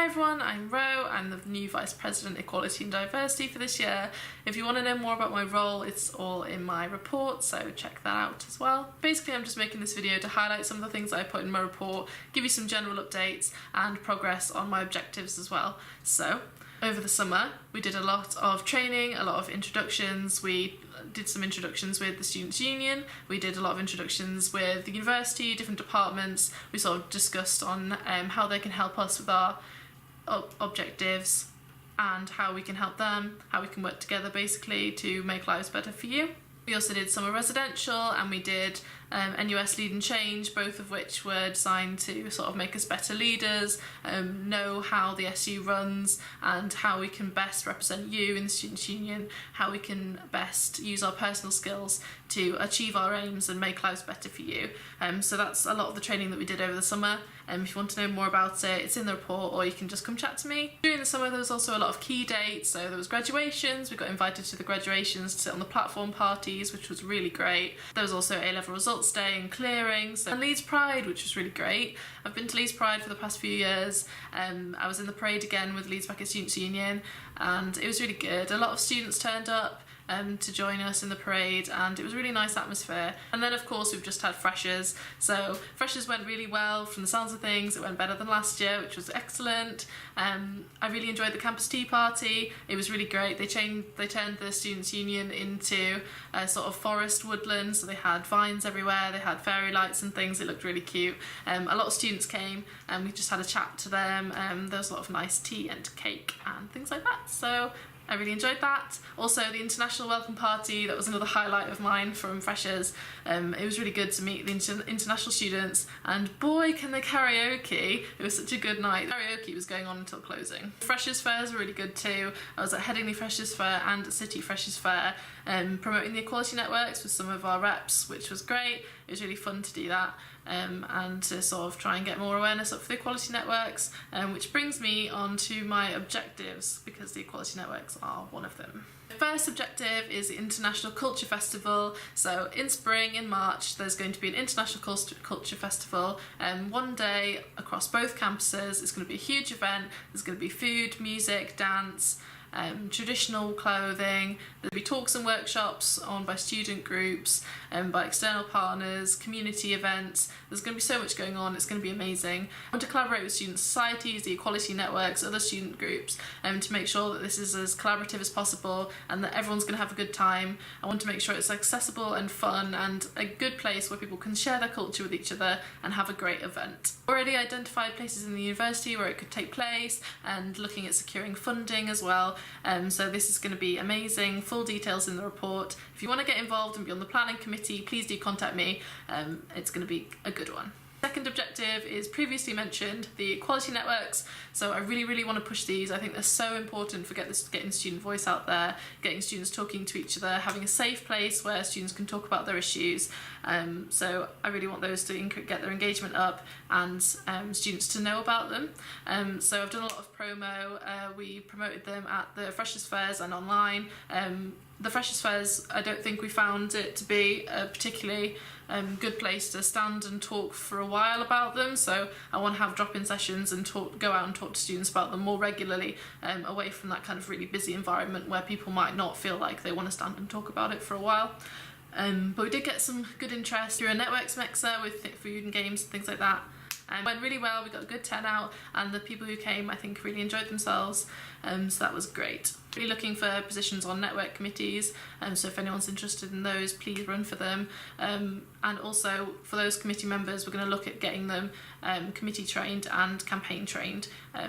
everyone, I'm Ro. I'm the new Vice President Equality and Diversity for this year. If you want to know more about my role, it's all in my report, so check that out as well. Basically, I'm just making this video to highlight some of the things that I put in my report, give you some general updates and progress on my objectives as well. So, over the summer, we did a lot of training, a lot of introductions. We did some introductions with the Students' Union. We did a lot of introductions with the university, different departments. We sort of discussed on how they can help us with our objectives and how we can help them, how we can work together basically to make lives better for you. We also did summer residential and we did NUS Lead and Change, both of which were designed to sort of make us better leaders, know how the SU runs and how we can best represent you in the Students' Union, how we can best use our personal skills to achieve our aims and make lives better for you. So that's a lot of the training that we did over the summer. If you want to know more about it, it's in the report or you can just come chat to me. During the summer there was also a lot of key dates, so there was graduations. We got invited to the graduations to sit on the platform parties, which was really great. There was also A-level results day and clearings, and Leeds Pride, which was really great. I've been to Leeds Pride for the past few years. I was in the parade again with Leeds Beckett Students' Union and it was really good. A lot of students turned up to join us in the parade and it was a really nice atmosphere. And then of course we've just had freshers, so freshers went really well. From the sounds of things, it went better than last year, which was excellent. I really enjoyed the campus tea party. It was really great. They turned the Students' Union into a sort of forest woodland, so they had vines everywhere, they had fairy lights and things. It looked really cute. A lot of students came and we just had a chat to them. There was a lot of nice tea and cake and things like that, so I really enjoyed that. Also the International Welcome Party, that was another highlight of mine from freshers. It was really good to meet the international students and boy can they karaoke. It was such a good night. Karaoke was going on until closing. Freshers fairs were really good too. I was at Headingley Freshers Fair and at City Freshers Fair promoting the equality networks with some of our reps, which was great. It was really fun to do that and to sort of try and get more awareness up for the equality networks, which brings me on to my objectives, because the equality networks are one of them. The first objective is the International Culture Festival. So in spring, in March, there's going to be an International Culture Festival, one day across both campuses. It's going to be a huge event. There's going to be food, music, dance, traditional clothing. There'll be talks and workshops on by student groups and by external partners, community events. There's going to be so much going on. It's going to be amazing. I want to collaborate with student societies, the equality networks, other student groups to make sure that this is as collaborative as possible and that everyone's going to have a good time. I want to make sure it's accessible and fun and a good place where people can share their culture with each other and have a great event. Already identified places in the university where it could take place and looking at securing funding as well. So this is going to be amazing. Full details in the report. If you want to get involved and be on the planning committee, please do contact me. It's going to be a good one. Second objective is previously mentioned, the equality networks. So I really want to push these. I think they're so important for getting student voice out there, getting students talking to each other, having a safe place where students can talk about their issues. So I really want those to get their engagement up and students to know about them. So I've done a lot of promo. We promoted them at the Freshers Fairs and online. The Freshers Fairs, I don't think we found it to be a particularly good place to stand and talk for a while about them, so I want to have drop-in sessions and go out and talk to students about them more regularly, away from that kind of really busy environment where people might not feel like they want to stand and talk about it for a while. But we did get some good interest through a networks mixer with food and games and things like that. It went really well, we got a good turnout and the people who came I think really enjoyed themselves, so that was great. Really looking for positions on network committees, so if anyone's interested in those, please run for them. And also for those committee members, we're going to look at getting them committee trained and campaign trained,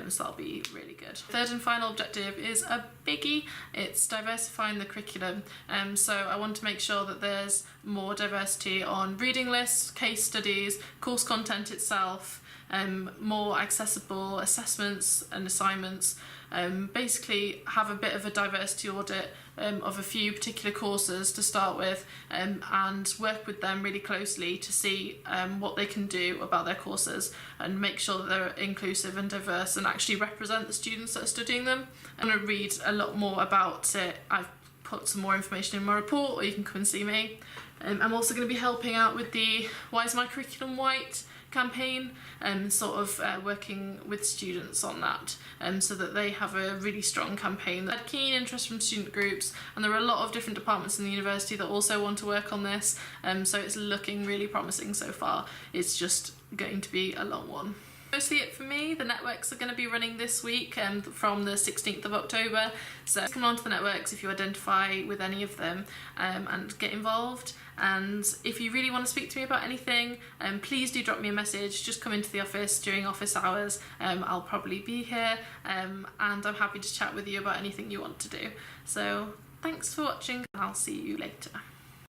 so that'll be really good. Third and final objective is a biggie. It's diversifying the curriculum. So I want to make sure that there's more diversity on reading lists, case studies, course content itself, more accessible assessments and assignments. Basically have a bit of a diversity audit of a few particular courses to start with, and work with them really closely to see what they can do about their courses and make sure that they're inclusive and diverse and actually represent the students that are studying them. I'm going to read a lot more about it. I've put some more information in my report, or you can come and see me. I'm also going to be helping out with the Why is My Curriculum White campaign, sort of working with students on that, so that they have a really strong campaign. They had keen interest from student groups, and there are a lot of different departments in the university that also want to work on this, so it's looking really promising so far. It's just going to be a long one. Mostly it for me. The networks are going to be running this week from the 16th of October, so come on to the networks if you identify with any of them, and get involved. And if you really want to speak to me about anything, please do drop me a message. Just come into the office during office hours. I'll probably be here, and I'm happy to chat with you about anything you want to do. So thanks for watching, and I'll see you later.